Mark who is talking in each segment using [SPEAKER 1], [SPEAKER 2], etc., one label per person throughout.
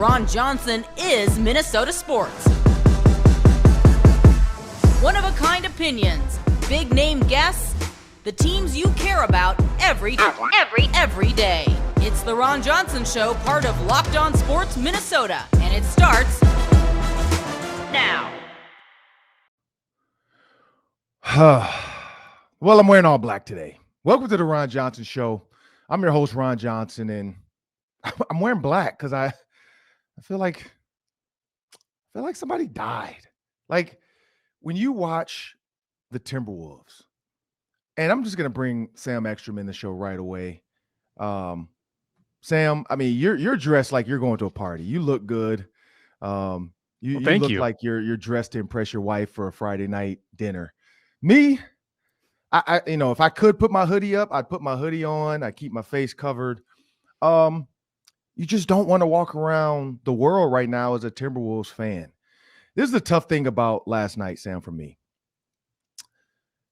[SPEAKER 1] Ron Johnson is Minnesota sports. One-of-a-kind opinions, big-name guests, the teams you care about every day. It's the Ron Johnson Show, part of Locked On Sports Minnesota, and it starts now.
[SPEAKER 2] Well, I'm wearing all black today. Welcome to the Ron Johnson Show. I'm your host, Ron Johnson, and I'm wearing black because I feel like somebody died. Like when you watch the Timberwolves, and I'm just gonna bring Sam Ekstrom in the show right away. Sam, I mean, you're dressed like you're going to a party. You look good. You look like you're dressed to impress your wife for a Friday night dinner. Me, I if I could put my hoodie up, I'd put my hoodie on. I keep my face covered. You just don't want to walk around the world right now as a Timberwolves fan. This is the tough thing about last night, Sam, for me.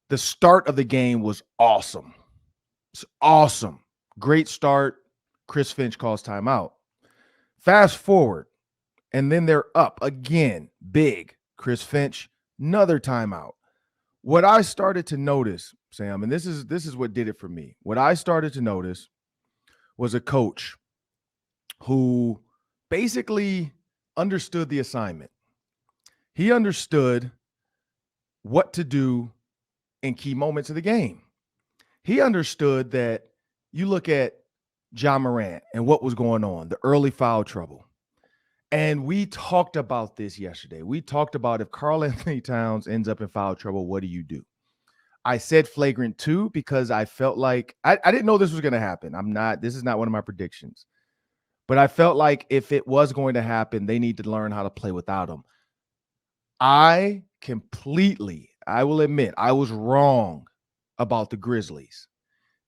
[SPEAKER 2] The start of the game was awesome. It's awesome. Great start. Chris Finch calls timeout. Fast forward, and then they're up again. Big. Chris Finch, another timeout. What I started to notice, Sam, and this is what did it for me. What I started to notice was a coach who basically understood the assignment. He understood what to do in key moments of the game. He understood that you look at Ja Morant and what was going on, the early foul trouble. And we talked about this yesterday. We talked about if Karl-Anthony Towns ends up in foul trouble, what do you do? I said flagrant 2 because I felt like I didn't know this was going to happen. This is not one of my predictions. But I felt like if it was going to happen, they need to learn how to play without him. I will admit, I was wrong about the Grizzlies.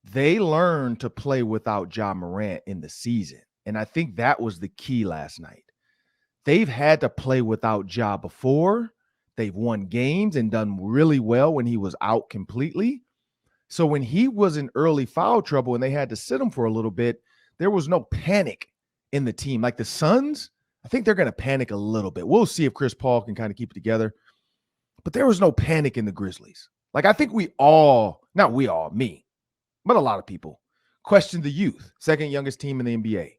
[SPEAKER 2] They learned to play without Ja Morant in the season. And I think that was the key last night. They've had to play without Ja before. They've won games and done really well when he was out completely. So when he was in early foul trouble and they had to sit him for a little bit, there was no panic in the team. Like the Suns, I think they're going to panic a little bit. We'll see if Chris Paul can kind of keep it together. But there was no panic in the Grizzlies. Like I think me, but a lot of people question the youth, second youngest team in the NBA.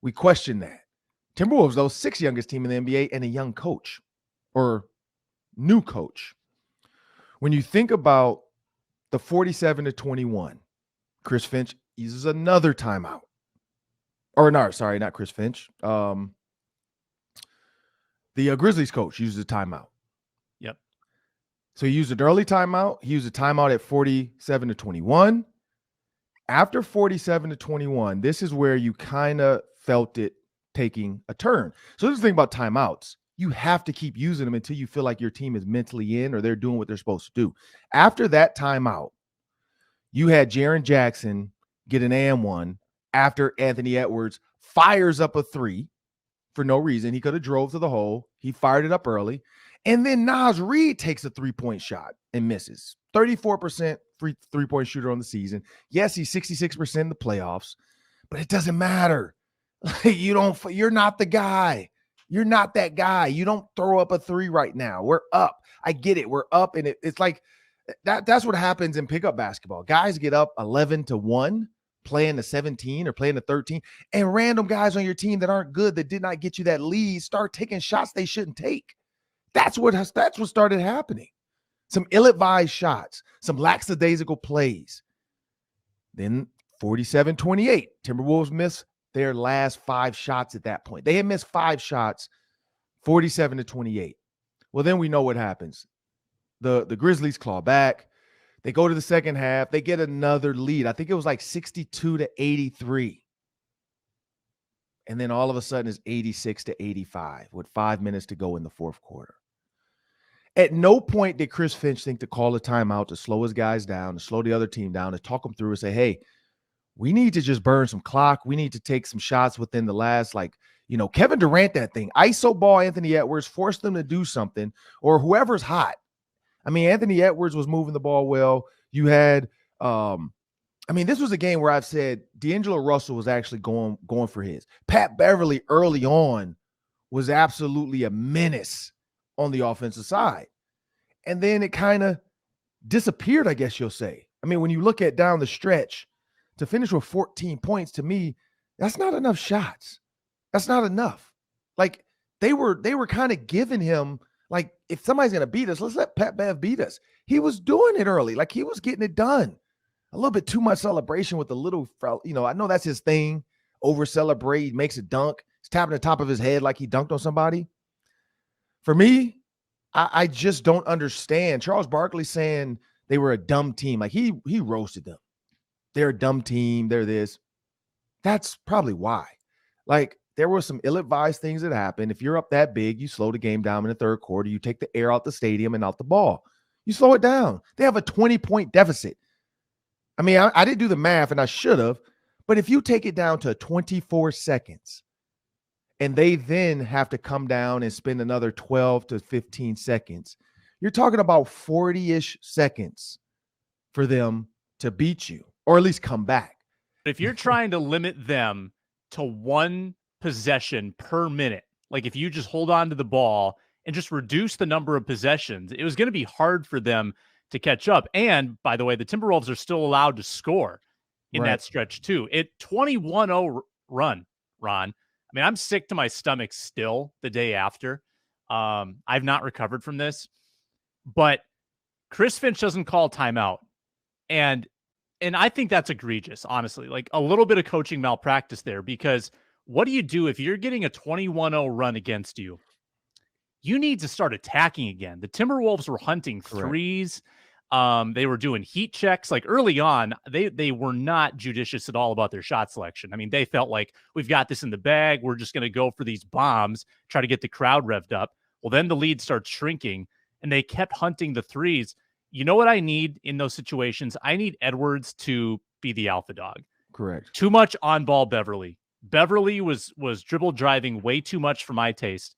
[SPEAKER 2] We question that. Timberwolves, though, sixth youngest team in the NBA and a young coach or new coach. When you think about the 47-21, Chris Finch uses another timeout. Or no, sorry, not Chris Finch. The Grizzlies coach uses a timeout.
[SPEAKER 3] Yep.
[SPEAKER 2] So he used an early timeout. He used a timeout at 47-21. After 47-21, this is where you kind of felt it taking a turn. So this is the thing about timeouts. You have to keep using them until you feel like your team is mentally in or they're doing what they're supposed to do. After that timeout, you had Jaren Jackson get an and one after Anthony Edwards fires up a 3 for no reason. He could have drove to the hole. He fired it up early. And then Naz Reid takes a 3-point shot and misses. 34% three-point shooter on the season. Yes, he's 66% in the playoffs, but it doesn't matter. You're not the guy. You're not that guy. You don't throw up a 3 right now. We're up. I get it. We're up. And it's like that's what happens in pickup basketball. Guys get up 11-1, playing the 17 or playing the 13, and random guys on your team that aren't good, that did not get you that lead, start taking shots they shouldn't take. That's what started happening. Some ill-advised shots, some lackadaisical plays. Then 47-28, Timberwolves miss their last 5 shots at that point. They had missed 5 shots, 47-28. Well, then we know what happens. The Grizzlies claw back. They go to the second half. They get another lead. I think it was like 62-83. And then all of a sudden it's 86-85 with 5 minutes to go in the fourth quarter. At no point did Chris Finch think to call a timeout to slow his guys down, to slow the other team down, to talk them through and say, hey, we need to just burn some clock. We need to take some shots within the last, Kevin Durant, that thing. ISO ball Anthony Edwards, forced them to do something, or whoever's hot. I mean, Anthony Edwards was moving the ball well. You had I mean, this was a game where I've said D'Angelo Russell was actually going for his. Pat Beverly early on was absolutely a menace on the offensive side. And then it kind of disappeared, I guess you'll say. I mean, when you look at down the stretch, to finish with 14 points, to me, that's not enough shots. That's not enough. Like, they were kind of giving him, like, if somebody's going to beat us, let's let Pat Bev beat us. He was doing it early. Like, he was getting it done. A little bit too much celebration with the little, I know that's his thing. Over celebrate, makes a dunk. He's tapping the top of his head like he dunked on somebody. For me, I just don't understand. Charles Barkley saying they were a dumb team. Like, he roasted them. They're a dumb team. They're this. That's probably why. Like, there were some ill-advised things that happened. If you're up that big, you slow the game down in the third quarter. You take the air out the stadium and out the ball. You slow it down. They have a 20-point deficit. I mean, I didn't do the math, and I should have. But if you take it down to 24 seconds, and they then have to come down and spend another 12 to 15 seconds, you're talking about 40-ish seconds for them to beat you, or at least come back.
[SPEAKER 3] If you're trying to limit them to one possession per minute, like if you just hold on to the ball and just reduce the number of possessions, it was going to be hard for them to catch up. And by the way, the Timberwolves are still allowed to score in that stretch too. It 21-0 run, Ron. I mean, I'm sick to my stomach still the day after. I've not recovered from this, but Chris Finch doesn't call timeout. And I think that's egregious, honestly, like a little bit of coaching malpractice there, because what do you do if you're getting a 21-0 run against you? You need to start attacking again. The Timberwolves were hunting threes. They were doing heat checks. Like early on, they were not judicious at all about their shot selection. I mean, they felt like we've got this in the bag. We're just going to go for these bombs, try to get the crowd revved up. Well, then the lead starts shrinking and they kept hunting the threes. You know what I need in those situations? I need Edwards to be the alpha dog.
[SPEAKER 2] Correct.
[SPEAKER 3] Too much on ball Beverly. Beverly was dribble driving way too much for my taste.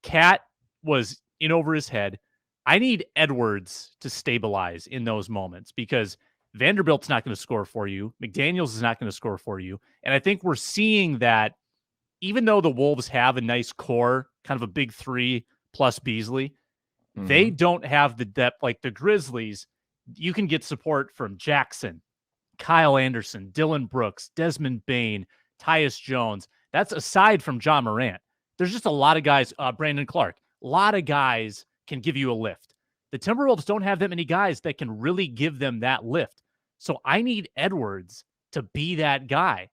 [SPEAKER 3] Cat was in over his head. I need Edwards to stabilize in those moments, because Vanderbilt's not going to score for you. McDaniels is not going to score for you. And I think we're seeing that even though the Wolves have a nice core, kind of a big three plus Beasley, they don't have the depth like the Grizzlies. You can get support from Jackson, Kyle Anderson, Dylan Brooks, Desmond Bane, Tyus Jones. That's aside from John Morant. There's just a lot of guys, Brandon Clark, a lot of guys can give you a lift. The Timberwolves don't have that many guys that can really give them that lift. So I need Edwards to be that guy.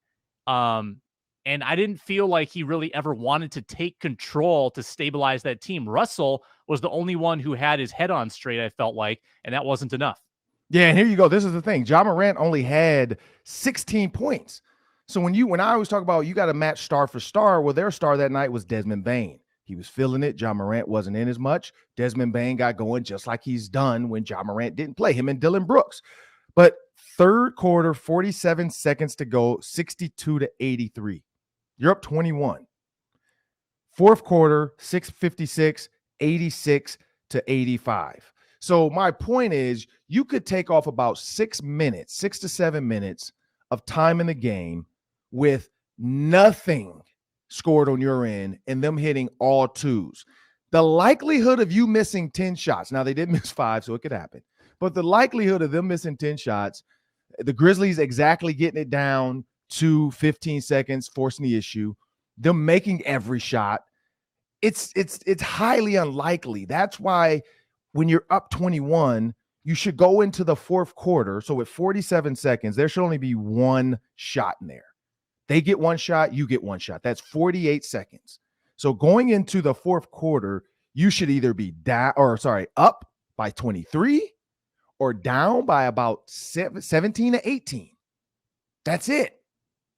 [SPEAKER 3] And I didn't feel like he really ever wanted to take control to stabilize that team. Russell was the only one who had his head on straight, I felt like, and that wasn't enough.
[SPEAKER 2] Yeah, and here you go. This is the thing. John Morant only had 16 points. So when I always talk about you got to match star for star, well, their star that night was Desmond Bane. He was feeling it. John Morant wasn't in as much. Desmond Bane got going just like he's done when John Morant didn't play, him and Dylan Brooks. But third quarter, 47 seconds to go, 62-83. You're up 21. Fourth quarter, 6:56, 86-85. So my point is, you could take off about 6 to 7 minutes of time in the game with nothing scored on your end and them hitting all twos. The likelihood of you missing 10 shots, now they did miss 5, so it could happen, but the likelihood of them missing 10 shots, the Grizzlies exactly getting it down to 15 seconds, forcing the issue, them making every shot, it's highly unlikely. That's why when you're up 21, you should go into the fourth quarter. So with 47 seconds, there should only be one shot in there. They get one shot, you get one shot. That's 48 seconds. So going into the fourth quarter, you should either be up by 23 or down by about 17-18. That's it.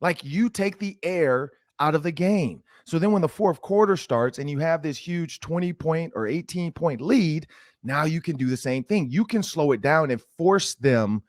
[SPEAKER 2] Like, you take the air out of the game. So then when the fourth quarter starts and you have this huge 20-point or 18-point lead, now you can do the same thing. You can slow it down and force them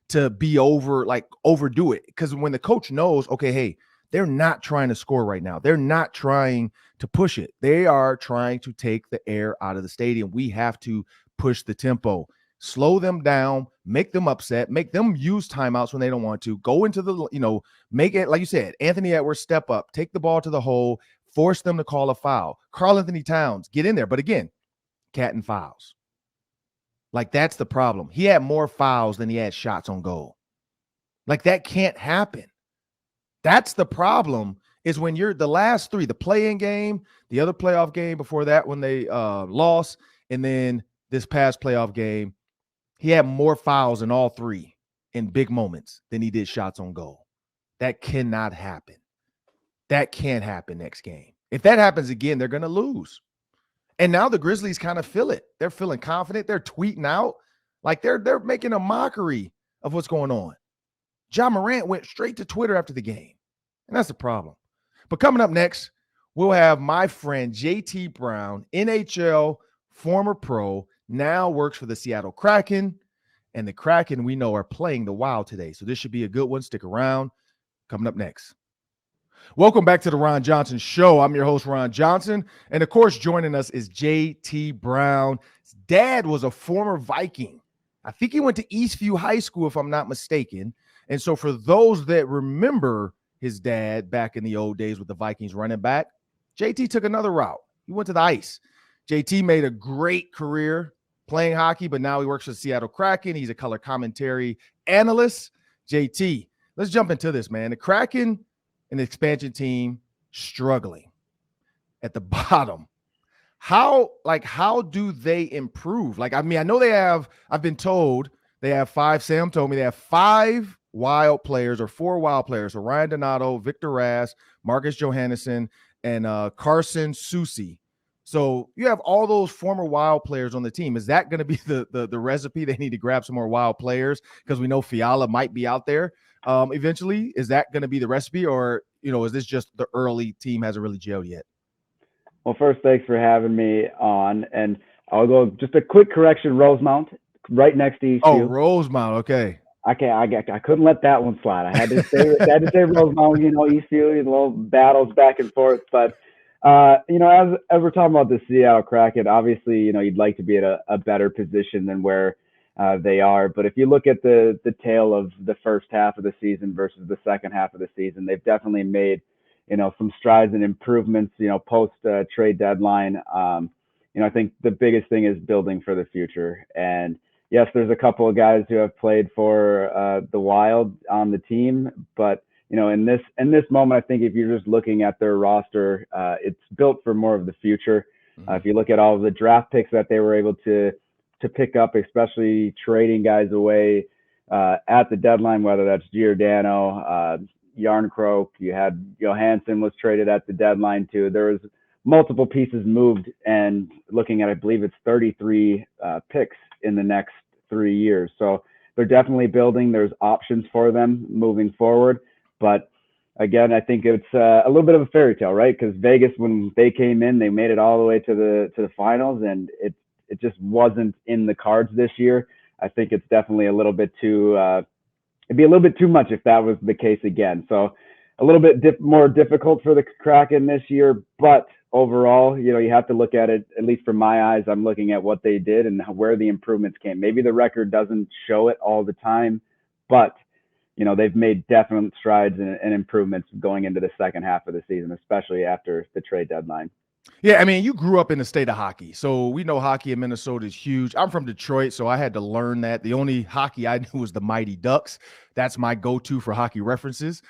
[SPEAKER 2] to be overdo it. Because when the coach knows, okay, hey, they're not trying to score right now. They're not trying to push it. They are trying to take the air out of the stadium. We have to push the tempo. slow them down, make them upset, make them use timeouts when they don't want to, go into the, make it, like you said, Anthony Edwards, step up, take the ball to the hole, force them to call a foul. Karl-Anthony Towns, get in there. But again, cat and fouls. Like, that's the problem. He had more fouls than he had shots on goal. Like, that can't happen. That's the problem, is when you're the last three, the play-in game, the other playoff game before that when they lost, and then this past playoff game, he had more fouls in all three in big moments than he did shots on goal. That cannot happen. That can't happen next game. If that happens again, they're going to lose. And now the Grizzlies kind of feel it. They're feeling confident. They're tweeting out. Like, they're making a mockery of what's going on. Ja Morant went straight to Twitter after the game. And that's the problem. But coming up next, we'll have my friend JT Brown, NHL, former pro, now works for the Seattle Kraken. And the Kraken, we know, are playing the Wild today. So this should be a good one. Stick around. Coming up next. Welcome back to the Ron Johnson Show. I'm your host, Ron Johnson. And, of course, joining us is JT Brown. His dad was a former Viking. I think he went to Eastview High School, if I'm not mistaken. And so for those that remember his dad back in the old days with the Vikings running back, JT took another route. He went to the ice. JT made a great career playing hockey, but now he works for the Seattle Kraken. He's a color commentary analyst. JT, let's jump into this, man. The Kraken and the expansion team struggling at the bottom. How do they improve? Like, I mean, I know I've been told they have five. Sam told me they have 5 Wild players or 4 Wild players. So Ryan Donato, Victor Rask, Marcus Johansson, and Carson Soucy. So you have all those former Wild players on the team. Is that going to be the recipe? They need to grab some more Wild players because we know Fiala might be out there eventually. Is that going to be the recipe, or is this just the early team hasn't really gelled yet?
[SPEAKER 4] Well, first, thanks for having me on, and I'll go just a quick correction. Rosemount, right next to you.
[SPEAKER 2] Oh, Rosemount, okay.
[SPEAKER 4] I couldn't let that one slide. I had to say Rosemount. Eastview, little battles back and forth, but. As we're talking about the Seattle Kraken, obviously, you'd like to be at a better position than where they are. But if you look at the tail of the first half of the season versus the second half of the season, they've definitely made, some strides and improvements, post trade deadline. I think the biggest thing is building for the future. And yes, there's a couple of guys who have played for the Wild on the team, but in this moment, I think if you're just looking at their roster, it's built for more of the future. If you look at all of the draft picks that they were able to pick up, especially trading guys away at the deadline, whether that's Giordano, Yarncroke, you had Johansson was traded at the deadline too. There was multiple pieces moved, and looking at, I believe it's 33 picks in the next 3 years. So they're definitely building. There's options for them moving forward. But again, I think it's a little bit of a fairy tale, right? Because Vegas, when they came in, they made it all the way to the finals, and it just wasn't in the cards this year. I think it's definitely a little bit too. It'd be a little bit too much if that was the case again. So a little bit more difficult for the Kraken this year. But overall, you have to look at it. At least from my eyes, I'm looking at what they did and where the improvements came. Maybe the record doesn't show it all the time, but they've made definite strides and improvements going into the second half of the season, especially after the trade deadline.
[SPEAKER 2] Yeah, I mean, you grew up in the state of hockey, so we know hockey in Minnesota is huge. I'm from Detroit, so I had to learn that. The only hockey I knew was the Mighty Ducks. That's my go-to for hockey references.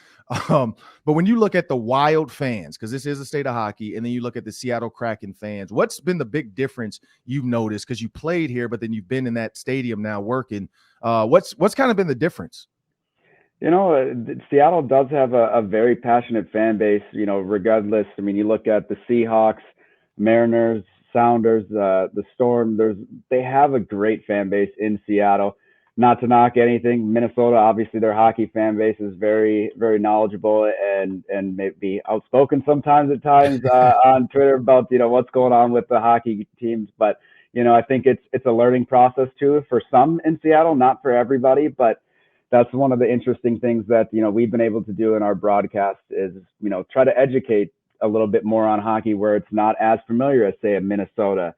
[SPEAKER 2] But when you look at the Wild fans, because this is a state of hockey, and then you look at the Seattle Kraken fans, what's been the big difference you've noticed? Because you played here, but then you've been in that stadium now working. What's kind of been the difference?
[SPEAKER 4] Seattle does have a very passionate fan base, regardless. I mean, you look at the Seahawks, Mariners, Sounders, the Storm, they have a great fan base in Seattle. Not to knock anything, Minnesota, obviously their hockey fan base is very, very knowledgeable and maybe outspoken sometimes at times on Twitter about, what's going on with the hockey teams. But, I think it's a learning process too for some in Seattle, not for everybody, but that's one of the interesting things that, we've been able to do in our broadcast is, try to educate a little bit more on hockey where it's not as familiar as, say, in Minnesota.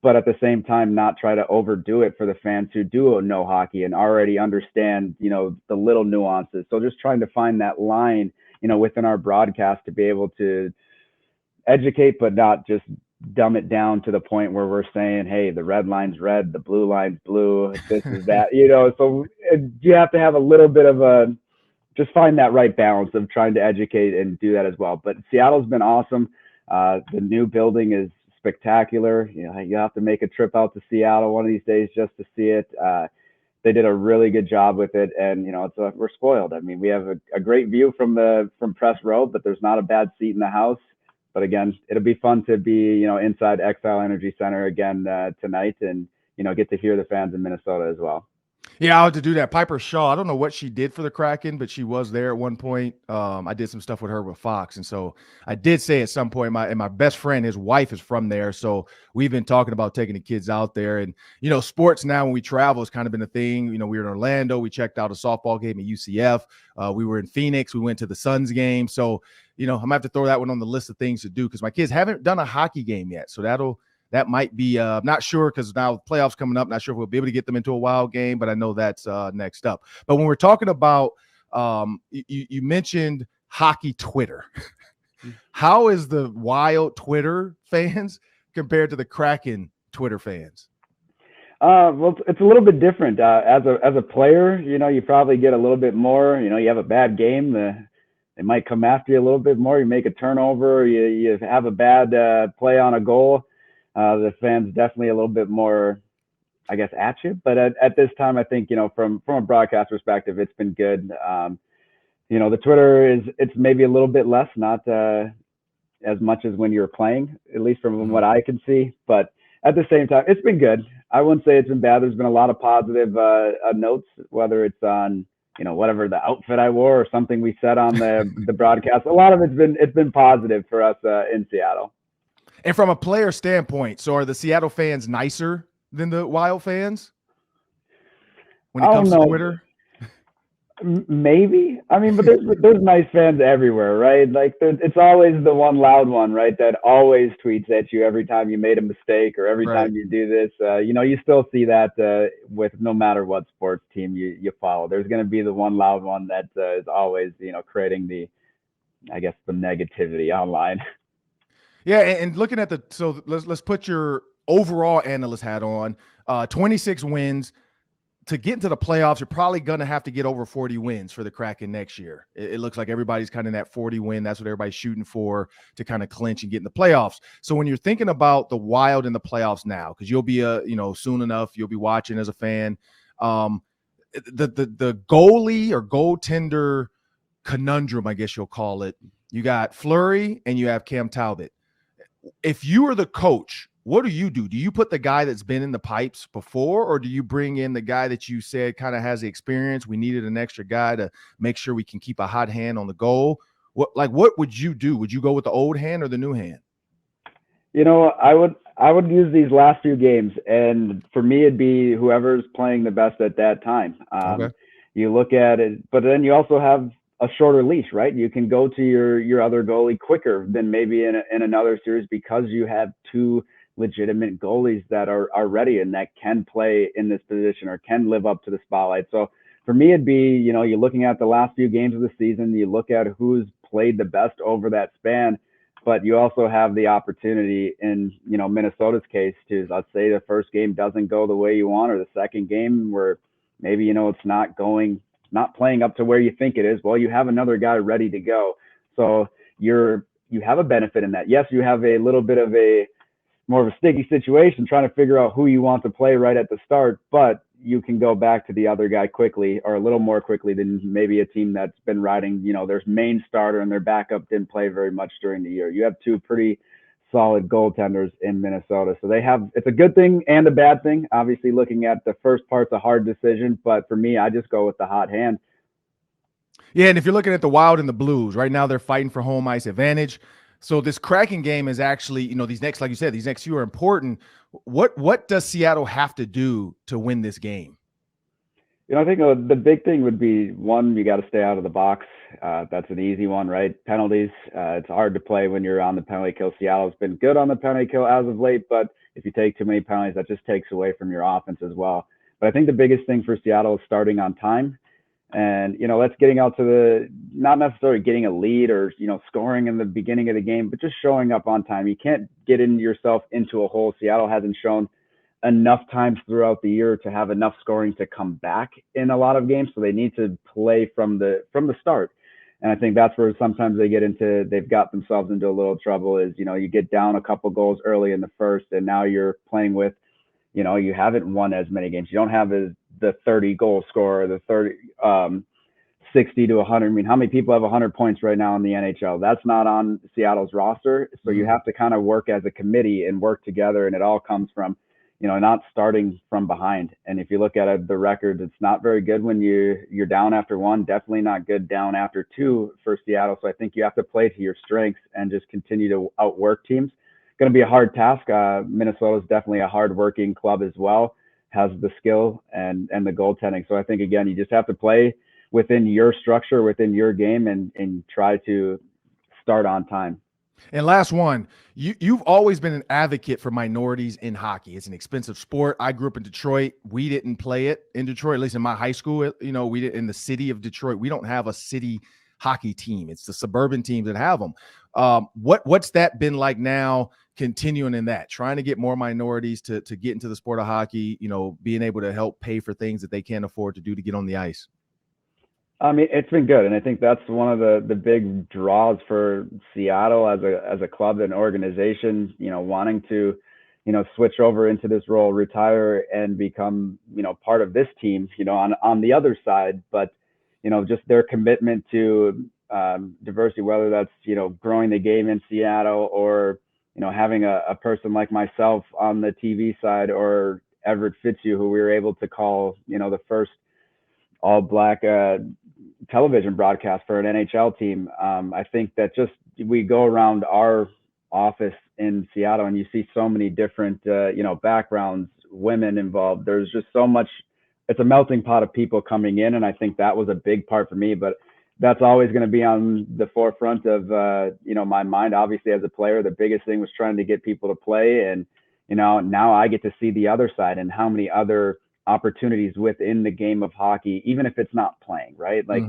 [SPEAKER 4] but at the same time, not try to overdo it for the fans who do know hockey and already understand, the little nuances. So just trying to find that line, within our broadcast to be able to educate, but not just dumb it down to the point where we're saying, hey, the red line's red, the blue line's blue, this is that, so you have to have a little bit of just find that right balance of trying to educate and do that as well. But Seattle's been awesome. The new building is spectacular. You have to make a trip out to Seattle one of these days just to see it. They did a really good job with it, and we're spoiled. I mean, we have a great view from press row, but there's not a bad seat in the house. But again, it'll be fun to be inside Exile Energy Center again tonight, and get to hear the fans in Minnesota as well.
[SPEAKER 2] Yeah, I had to do that. Piper Shaw, I don't know what she did for the Kraken, but she was there at one point. I did some stuff with her with Fox. And so I did say at some point, my best friend, his wife is from there. So we've been talking about taking the kids out there. And, sports now when we travel has kind of been a thing. We were in Orlando. We checked out a softball game at UCF. We were in Phoenix. We went to the Suns game. So, I'm going to have to throw that one on the list of things to do because my kids haven't done a hockey game yet. So that might be not sure because now playoffs coming up. Not sure if we'll be able to get them into a Wild game, but I know that's next up. But when we're talking about you mentioned hockey Twitter. How is the Wild Twitter fans compared to the Kraken Twitter fans?
[SPEAKER 4] Well, it's a little bit different. As a player, you probably get a little bit more. You have a bad game, they might come after you a little bit more. You make a turnover, you have a bad play on a goal. The fans definitely a little bit more, I guess, at you. But at this time, I think, from a broadcast perspective, it's been good. The Twitter it's maybe a little bit less, not as much as when you're playing, at least from what I can see. But at the same time, it's been good. I wouldn't say it's been bad. There's been a lot of positive notes, whether it's on, whatever the outfit I wore or something we said on the broadcast. A lot of it's been positive for us in Seattle.
[SPEAKER 2] And from a player standpoint, so are the Seattle fans nicer than the Wild fans when it comes to Twitter?
[SPEAKER 4] Maybe. I mean, but there's nice fans everywhere, right? Like it's always the one loud one, right? That always tweets at you every time you made a mistake or every time you do this. You still see that with no matter what sports team you follow. There's going to be the one loud one that is always, creating the negativity online.
[SPEAKER 2] Yeah, and looking at so let's put your overall analyst hat on. 26 wins. To get into the playoffs, you're probably going to have to get over 40 wins for the Kraken next year. It looks like everybody's kind of in that 40 win. That's what everybody's shooting for to kind of clinch and get in the playoffs. So when you're thinking about the Wild in the playoffs now, because you'll be soon enough, you'll be watching as a fan. The goalie or goaltender conundrum, I guess you'll call it. You got Fleury and you have Cam Talbot. If you are the coach, what do? Do you put the guy that's been in the pipes before, or do you bring in the guy that you said kind of has the experience? We needed an extra guy to make sure we can keep a hot hand on the goal. What would you do? Would you go with the old hand or the new hand?
[SPEAKER 4] I would use these last few games, and for me, it'd be whoever's playing the best at that time.
[SPEAKER 2] Okay.
[SPEAKER 4] You look at it, but then you also have a shorter leash, right? You can go to your other goalie quicker than maybe in another series because you have two legitimate goalies that are ready and that can play in this position or can live up to the spotlight. So for me, it'd be, you're looking at the last few games of the season, you look at who's played the best over that span, but you also have the opportunity in, Minnesota's case to, let's say the first game doesn't go the way you want, or the second game where maybe, it's not playing up to where you think it is. Well, you have another guy ready to go. So you have a benefit in that. Yes, you have a little bit of more of a sticky situation trying to figure out who you want to play right at the start, but you can go back to the other guy quickly or a little more quickly than maybe a team that's been riding, their main starter and their backup didn't play very much during the year. You have two pretty solid goaltenders in Minnesota. So it's a good thing and a bad thing. Obviously, looking at the first part's a hard decision, but for me, I just go with the hot hand.
[SPEAKER 2] Yeah, and if you're looking at the Wild and the Blues, right now they're fighting for home ice advantage. So this Kraken game is actually, these next few are important. What does Seattle have to do to win this game?
[SPEAKER 4] I think the big thing would be, one, you got to stay out of the box. That's an easy one, right? Penalties. It's hard to play when you're on the penalty kill. Seattle's been good on the penalty kill as of late, but if you take too many penalties, that just takes away from your offense as well. But I think the biggest thing for Seattle is starting on time. And, that's getting out to not necessarily getting a lead or, scoring in the beginning of the game, but just showing up on time. You can't get yourself into a hole. Seattle hasn't shown enough times throughout the year to have enough scoring to come back in a lot of games. So they need to play from the start. And I think that's where sometimes they've got themselves into a little trouble is, you get down a couple goals early in the first, and now you're playing with, you haven't won as many games. You don't have the 30 goal scorer, the 60 to 100. I mean, how many people have 100 points right now in the NHL? That's not on Seattle's roster. So you have to kind of work as a committee and work together. And it all comes from, not starting from behind. And if you look at the records, it's not very good when you're down after one, definitely not good down after two for Seattle. So I think you have to play to your strengths and just continue to outwork teams. Going to be a hard task. Minnesota is definitely a hard-working club as well, has the skill and the goaltending. So I think, again, you just have to play within your structure, within your game, and try to start on time.
[SPEAKER 2] And last one, you've always been an advocate for minorities in hockey. It's an expensive sport. I grew up in Detroit. We didn't play it in Detroit, at least in my high school. We did in the city of Detroit. We don't have a city hockey team. It's the suburban teams that have them. What's that been like now, continuing in that, trying to get more minorities to get into the sport of hockey, being able to help pay for things that they can't afford to do to get on the ice?
[SPEAKER 4] I mean, it's been good. And I think that's one of the big draws for Seattle as a club and organization, wanting to, switch over into this role, retire and become, part of this team, on the other side. But, just their commitment to diversity, whether that's, growing the game in Seattle or, having a person like myself on the TV side, or Everett Fitzhugh, who we were able to call, the first all-black television broadcast for an NHL team. I think that just we go around our office in Seattle and you see so many different, backgrounds, women involved. There's just so much. It's a melting pot of people coming in, and I think that was a big part for me. But that's always going to be on the forefront of my mind. Obviously, as a player, the biggest thing was trying to get people to play, and now I get to see the other side and how many other opportunities within the game of hockey, even if it's not playing, right? Like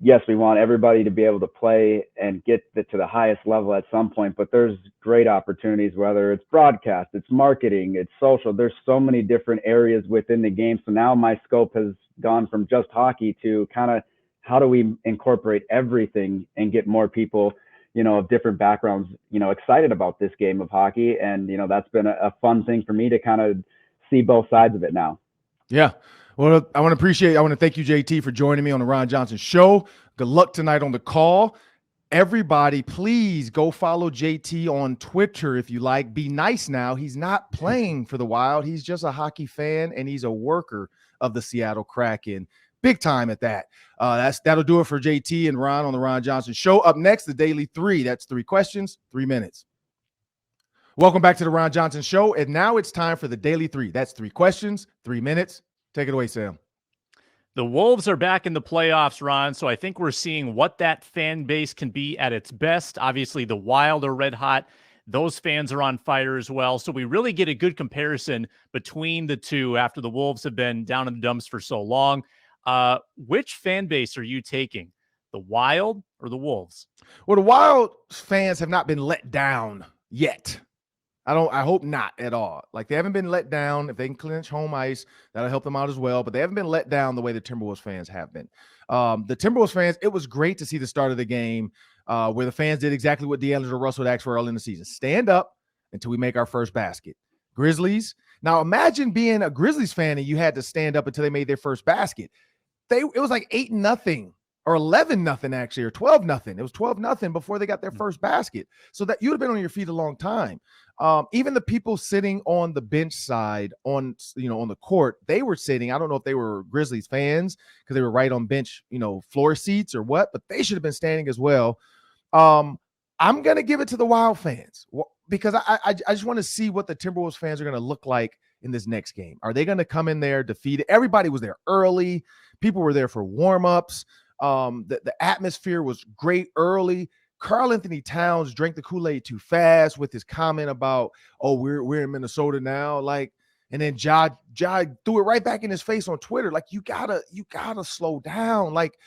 [SPEAKER 4] yes, we want everybody to be able to play and get to the highest level at some point, but there's great opportunities, whether it's broadcast, it's marketing, it's social. There's so many different areas within the game. So now my scope has gone from just hockey to kind of how do we incorporate everything and get more people, of different backgrounds, excited about this game of hockey. And, that's been a fun thing for me to kind of see both sides of it now.
[SPEAKER 2] Yeah. Well, I want to thank you, JT, for joining me on the Ron Johnson Show. Good luck tonight on the call. Everybody, please go follow JT on Twitter if you like. Be nice now. He's not playing for the Wild. He's just a hockey fan, and he's a worker of the Seattle Kraken. Big time at that. That'll do it for JT and Ron on the Ron Johnson Show. Up next, the Daily 3. That's 3 questions, 3 minutes. Welcome back to the Ron Johnson Show. And now it's time for the Daily 3. That's 3 questions, 3 minutes. Take it away, Sam.
[SPEAKER 3] The Wolves are back in the playoffs, Ron, so I think we're seeing what that fan base can be at its best. Obviously, the Wild are red hot. Those fans are on fire as well. So we really get a good comparison between the two after the Wolves have been down in the dumps for so long. Which fan base are you taking, the Wild or the Wolves?
[SPEAKER 2] Well, the Wild fans have not been let down yet. I hope not at all. Like, they haven't been let down. If they can clinch home ice, that'll help them out as well. But they haven't been let down the way the Timberwolves fans have been. The Timberwolves fans, it was great to see the start of the game where the fans did exactly what D'Angelo Russell asked for early in the season. Stand up until we make our first basket. Grizzlies. Now, imagine being a Grizzlies fan and you had to stand up until they made their first basket. It was like 8-0. Or 11-0 actually, or 12-0. It was 12-0 before they got their first basket. So that you would have been on your feet a long time. Even the people sitting on the bench side on the court, they were sitting. I don't know if they were Grizzlies fans because they were right on bench, floor seats or what, but they should have been standing as well. I'm going to give it to the Wild fans because I just want to see what the Timberwolves fans are going to look like in this next game? Are they going to come in there defeated? Everybody was there early. People were there for warm-ups. The atmosphere was great early. Karl-Anthony Towns drank the Kool-Aid too fast with his comment about, oh, we're in Minnesota now. Like, and then Ja threw it right back in his face on Twitter. Like, you gotta slow down. Like,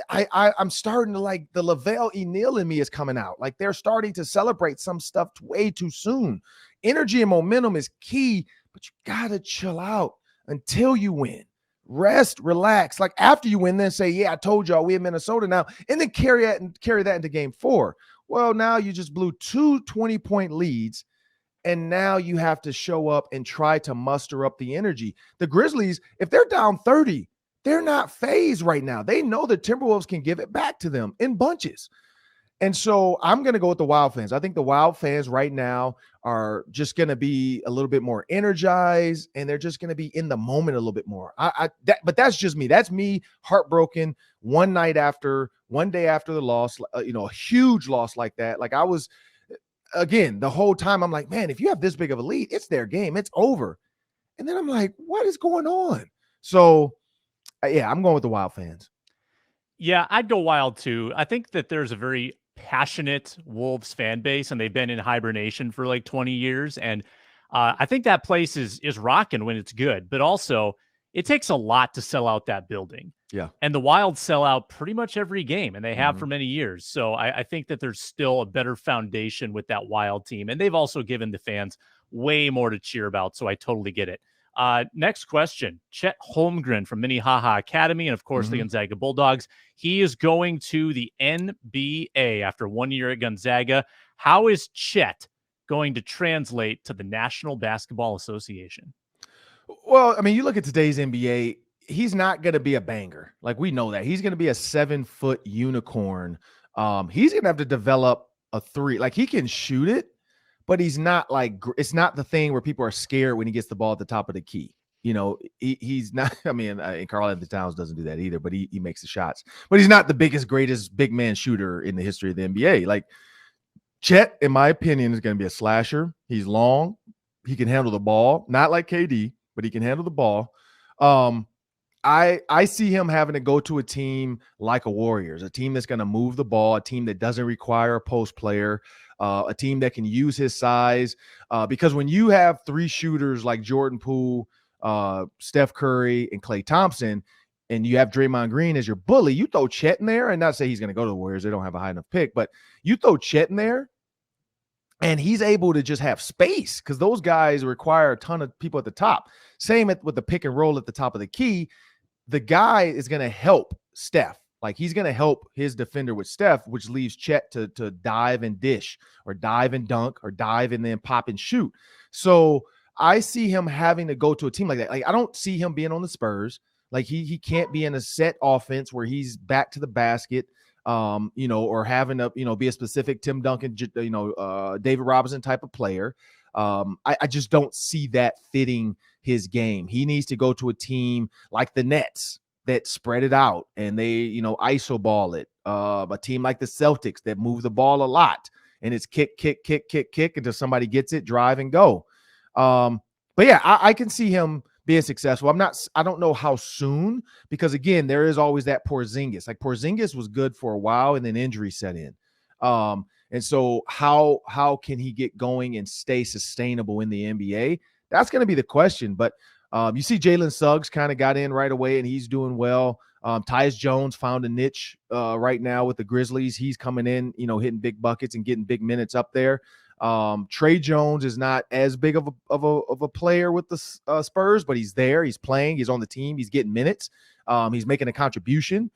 [SPEAKER 2] I'm starting to, like, the Lavelle E. Neal in me is coming out. Like, they're starting to celebrate some stuff way too soon. Energy and momentum is key, but you gotta chill out until you win. Rest, relax. Like, after you win, then say, yeah, I told y'all we in Minnesota now, and then carry that into game 4. Well, now you just blew 2 20-point leads, and now you have to show up and try to muster up the energy. The Grizzlies, if they're down 30, they're not phased right now. They know the Timberwolves can give it back to them in bunches. And so I'm going to go with the Wild fans. I think the Wild fans right now are just going to be a little bit more energized, and they're just going to be in the moment a little bit more. But that's just me. That's me heartbroken one day after the loss, a huge loss like that. Like, I was, again, the whole time I'm like, man, if you have this big of a lead, it's their game. It's over. And then I'm like, what is going on? So, yeah, I'm going with the Wild fans.
[SPEAKER 3] Yeah, I'd go Wild too. I think that there's a very passionate Wolves fan base, and they've been in hibernation for like 20 years. And I think that place is rocking when it's good, but also it takes a lot to sell out that building.
[SPEAKER 2] Yeah.
[SPEAKER 3] And the Wild sell out pretty much every game, and they have for many years. So I think that there's still a better foundation with that Wild team. And they've also given the fans way more to cheer about. So I totally get it. Next question, Chet Holmgren from Minnehaha Academy, and of course the Gonzaga Bulldogs. He is going to the NBA after 1 year at Gonzaga. How is Chet going to translate to the National Basketball Association?
[SPEAKER 2] Well, I mean, you look at today's NBA, he's not going to be a banger. Like, we know that. He's going to be a 7-foot unicorn. He's going to have to develop a three. Like, he can shoot it, but he's not like, it's not the thing where people are scared when he gets the ball at the top of the key. You know, he's not, I mean, and Karl-Anthony Towns doesn't do that either, but he makes the shots. But he's not the greatest big man shooter in the history of the NBA. Like, Chet, in my opinion, is going to be a slasher. He's long. He can handle the ball. Not like KD, but he can handle the ball. I see him having to go to a team like a Warriors, a team that's going to move the ball, a team that doesn't require a post player, a team that can use his size. Because when you have 3 shooters like Jordan Poole, Steph Curry, and Klay Thompson, and you have Draymond Green as your bully, you throw Chet in there, and not say he's going to go to the Warriors. They don't have a high enough pick, but you throw Chet in there, and he's able to just have space because those guys require a ton of people at the top. Same with the pick and roll at the top of the key. The guy is going to help Steph. Like, he's going to help his defender with Steph, which leaves Chet to dive and dish, or dive and dunk, or dive and then pop and shoot. So I see him having to go to a team like that. Like, I don't see him being on the Spurs. Like, he can't be in a set offense where he's back to the basket, or having to, be a specific Tim Duncan, David Robinson type of player. I just don't see that fitting his game. He needs to go to a team like the Nets that spread it out and they, iso ball it. A team like the Celtics that move the ball a lot and it's kick until somebody gets it, drive and go. But yeah, I can see him being successful. I don't know how soon, because again, there is always that Porzingis. Like, Porzingis was good for a while and then injury set in. And so how can he get going and stay sustainable in the NBA? That's going to be the question. But you see Jalen Suggs kind of got in right away and he's doing well. Tyus Jones found a niche right now with the Grizzlies. He's coming in, hitting big buckets and getting big minutes up there. Trey Jones is not as big of a player with the Spurs, but he's there. He's playing. He's on the team. He's getting minutes. He's making a contribution.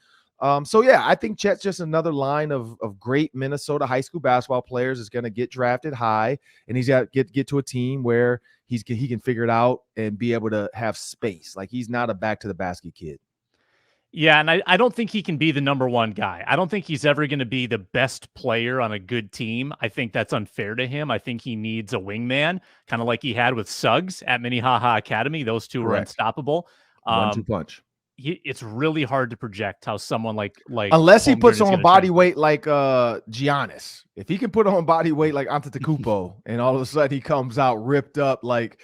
[SPEAKER 2] So yeah, I think Chet's just another line of great Minnesota high school basketball players is going to get drafted high, and he's got to get to a team where he can figure it out and be able to have space. Like, he's not a back to the basket kid.
[SPEAKER 3] Yeah, and I don't think he can be the number one guy. I don't think he's ever going to be the best player on a good team. I think that's unfair to him. I think he needs a wingman, kind of like he had with Suggs at Minnehaha Academy. Those two were unstoppable. 1-2
[SPEAKER 2] punch.
[SPEAKER 3] It's really hard to project how someone like
[SPEAKER 2] unless he puts on body weight like Giannis. If he can put on body weight like Antetokounmpo and all of a sudden he comes out ripped up, like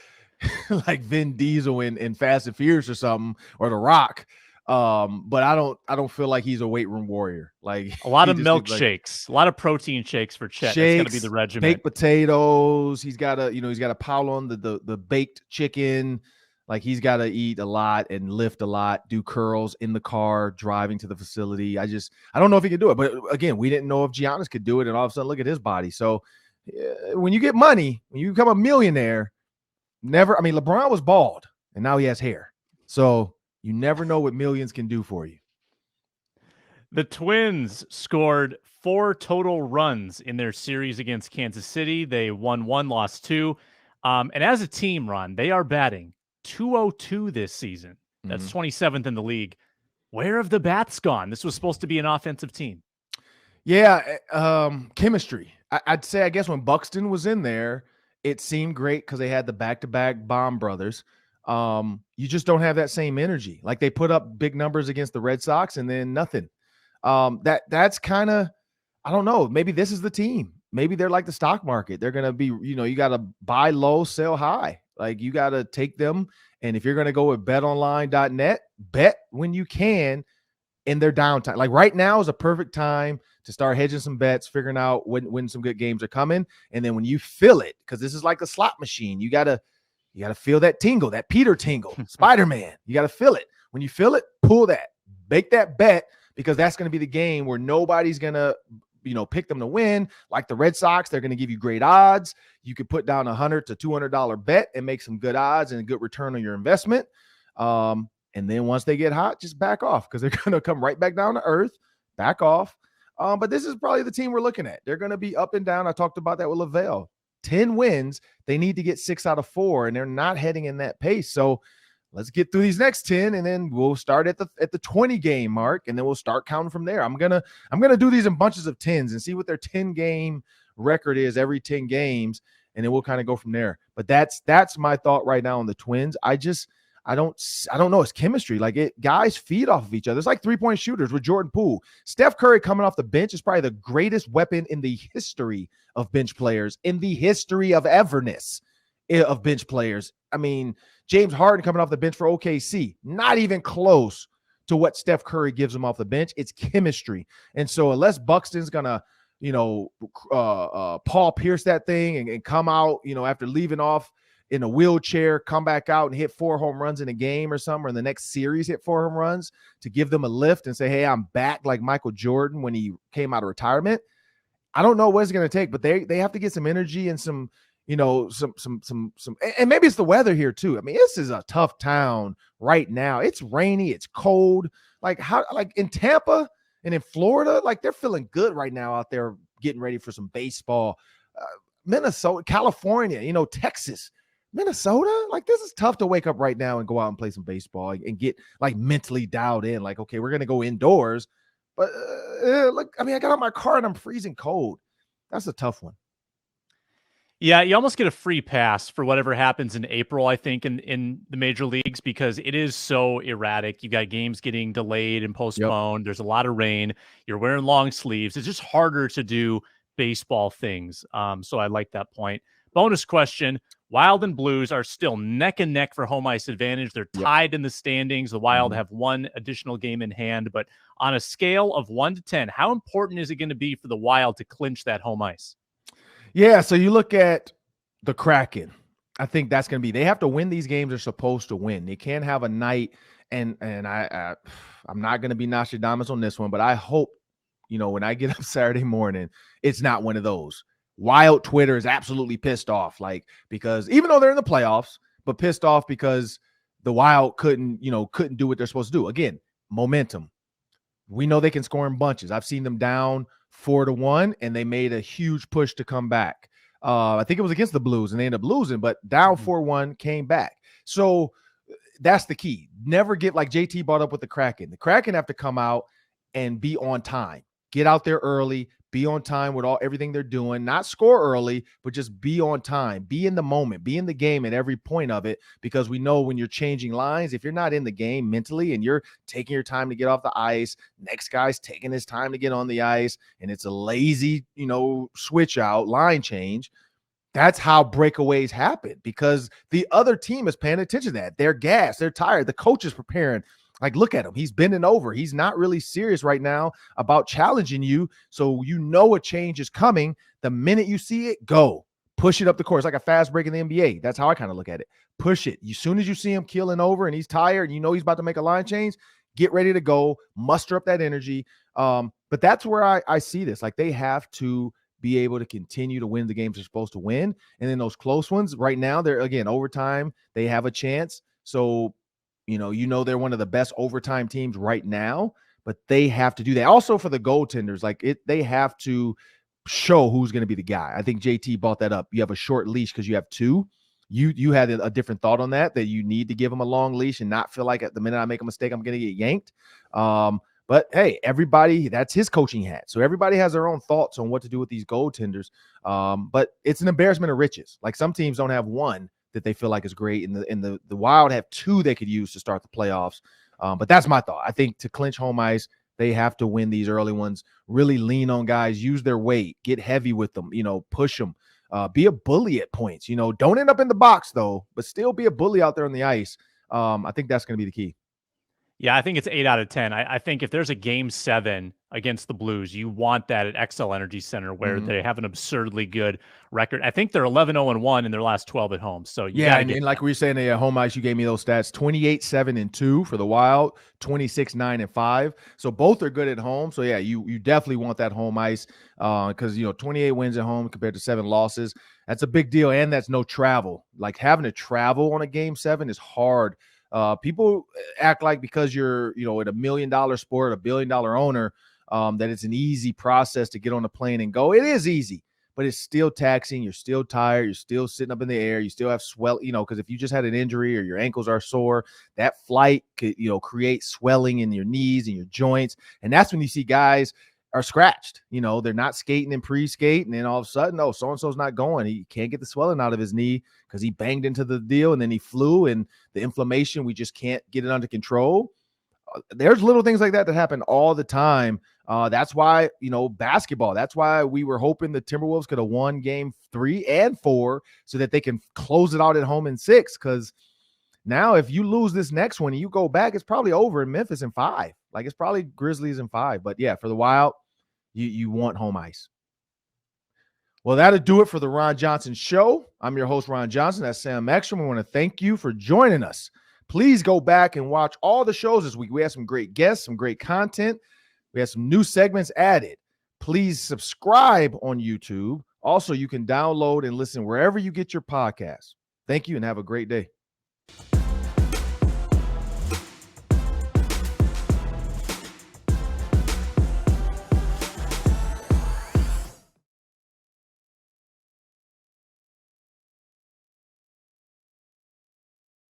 [SPEAKER 2] like Vin Diesel in Fast and Furious or something, or The Rock. But I don't feel like he's a weight room warrior. Like
[SPEAKER 3] a lot of milkshakes, a lot of protein shakes for Chet. That's going to be the regimen.
[SPEAKER 2] Baked potatoes. He's got to pile on the baked chicken. Like he's got to eat a lot and lift a lot, do curls in the car, driving to the facility. I don't know if he can do it. But again, we didn't know if Giannis could do it, and all of a sudden, look at his body. So when you get money, when you become a millionaire, LeBron was bald, and now he has hair. So you never know what millions can do for you.
[SPEAKER 3] The Twins scored 4 total runs in their series against Kansas City. They won 1, lost 2. And as a team, Ron, they are batting .202 this season. That's 27th in the league. Where have the bats gone? This was supposed to be an offensive team.
[SPEAKER 2] Yeah, chemistry. I'd say, I guess when Buxton was in there, it seemed great because they had the back-to-back bomb brothers. You just don't have that same energy. Like they put up big numbers against the Red Sox and then nothing. That's kind of, I don't know. Maybe this is the team. Maybe they're like the stock market. They're going to be, you got to buy low, sell high. Like you got to take them. And if you're going to go with betonline.net, bet when you can in their downtime. Like right now is a perfect time to start hedging some bets, figuring out when some good games are coming. And then when you feel it, because this is like a slot machine, you got to feel that tingle, that Peter tingle, Spider-Man. You got to feel it. When you feel it, pull that, make that bet, because that's going to be the game where nobody's going to, pick them to win. Like the Red Sox, they're going to give you great odds. You could put down $100 to $200 bet and make some good odds and a good return on your investment. And then once they get hot, just back off because they're going to come right back down to earth, back off. But this is probably the team we're looking at. They're going to be up and down. I talked about that with LaVelle. 10 wins. They need to get 6 out of 4, and they're not heading in that pace. So let's get through these next 10, and then we'll start at the 20 game mark, and then we'll start counting from there. I'm gonna do these in bunches of 10s and see what their 10 game record is every 10 games, and then we'll kind of go from there. But that's my thought right now on the Twins. I don't know. It's chemistry. Like guys feed off of each other. It's like 3-point shooters with Jordan Poole. Steph Curry coming off the bench is probably the greatest weapon in the history of bench players, in the history of everness of bench players. I mean, James Harden coming off the bench for OKC, not even close to what Steph Curry gives him off the bench. It's chemistry. And so unless Buxton's going to, Paul Pierce that thing and come out, after leaving off in a wheelchair, come back out and hit 4 home runs in a game or something, or in the next series hit 4 home runs to give them a lift and say, hey, I'm back like Michael Jordan when he came out of retirement. I don't know what it's going to take, but they have to get some energy and some, and maybe it's the weather here too. I mean, this is a tough town right now. It's rainy, it's cold. Like in Tampa and in Florida, like they're feeling good right now out there getting ready for some baseball. Minnesota, California, Texas, Minnesota, like this is tough to wake up right now and go out and play some baseball and get like mentally dialed in. Like, okay, we're going to go indoors, but look, I got out my car and I'm freezing cold. That's a tough one.
[SPEAKER 3] Yeah, you almost get a free pass for whatever happens in April, I think, in the major leagues, because it is so erratic. You got games getting delayed and postponed. Yep. There's a lot of rain. You're wearing long sleeves. It's just harder to do baseball things. So I like that point. Bonus question. Wild and Blues are still neck and neck for home ice advantage. They're tied in the standings. The Wild have one additional game in hand. But on a scale of 1 to 10, how important is it going to be for the Wild to clinch that home ice?
[SPEAKER 2] Yeah, so you look at the Kraken. I think that's going to be – they have to win these games they're supposed to win. They can't have a night – and I'm not going to be Nostradamus on this one, but I hope, when I get up Saturday morning, it's not one of those. Wild Twitter is absolutely pissed off, because even though they're in the playoffs, but pissed off because the Wild couldn't do what they're supposed to do. Again, momentum. We know they can score in bunches. I've seen them down 4-1, and they made a huge push to come back. I think it was against the Blues, and they ended up losing, but down 4-1, came back. So that's the key. Never get, like JT brought up with the Kraken. The Kraken have to come out and be on time. Get out there early, be on time with everything they're doing, not score early, but just be on time, be in the moment, be in the game at every point of it, because we know when you're changing lines, if you're not in the game mentally and you're taking your time to get off the ice, next guy's taking his time to get on the ice, and it's a lazy, switch out line change, That's how breakaways happen, because the other team is paying attention to that. They're gassed. They're tired. The coach is preparing. Like, look at him. He's bending over. He's not really serious right now about challenging you. So you know a change is coming. The minute you see it, go. Push it up the court. It's like a fast break in the NBA. That's how I kind of look at it. Push it. As soon as you see him keeling over and he's tired, and you know he's about to make a line change, get ready to go. Muster up that energy. But that's where I see this. Like, they have to be able to continue to win the games they're supposed to win. And then those close ones right now, they're, again, overtime. They have a chance. So, you know, they're one of the best overtime teams right now, but they have to do that. Also for the goaltenders, they have to show who's going to be the guy. I think JT brought that up. You have a short leash because you have two. You had a different thought on that you need to give them a long leash and not feel like at the minute I make a mistake, I'm going to get yanked. But hey, everybody, that's his coaching hat. So everybody has their own thoughts on what to do with these goaltenders. But it's an embarrassment of riches. Like, some teams don't have one that they feel like is great, and the Wild have two they could use to start the playoffs. But that's my thought. I think to clinch home ice, they have to win these early ones, really lean on guys, use their weight, get heavy with them, push them, be a bully at points, don't end up in the box though, but still be a bully out there on the ice. I think that's going to be the key.
[SPEAKER 3] Yeah, I think it's 8 out of 10. I think if there's a game 7 against the Blues, you want that at XL Energy Center, where they have an absurdly good record. I think they're 11-0-1 in their last 12 at home. So
[SPEAKER 2] and like we were saying at home ice, you gave me those stats: 28-7-2 for the Wild, 26-9-5. So both are good at home. So yeah, you definitely want that home ice, because 28 wins at home compared to 7 losses. That's a big deal, and that's no travel. Like, having to travel on a game 7 is hard. People act like because you're, at $1 million sport, $1 billion owner, that it's an easy process to get on a plane and go. It is easy, but it's still taxing. You're still tired. You're still sitting up in the air. You still have swell, because if you just had an injury or your ankles are sore, that flight could, create swelling in your knees and your joints. And that's when you see guys are scratched. They're not skating in pre-skate, and then all of a sudden, so-and-so's not going. He can't get the swelling out of his knee because he banged into the deal, and then he flew, and the inflammation, we just can't get it under control. There's little things like that happen all the time. That's why, basketball, that's why we were hoping the Timberwolves could have won game 3 and 4 so that they can close it out at home in 6. Because now if you lose this next one and you go back, it's probably over in Memphis in 5. Like, it's probably Grizzlies in 5. But yeah, for the Wild, you want home ice. Well, that'll do it for the Ron Johnson Show. I'm your host, Ron Johnson. That's Sam Ekstrom. We want to thank you for joining us. Please go back and watch all the shows this week. We had some great guests, some great content. We had some new segments added. Please subscribe on YouTube. Also, you can download and listen wherever you get your podcasts. Thank you and have a great day.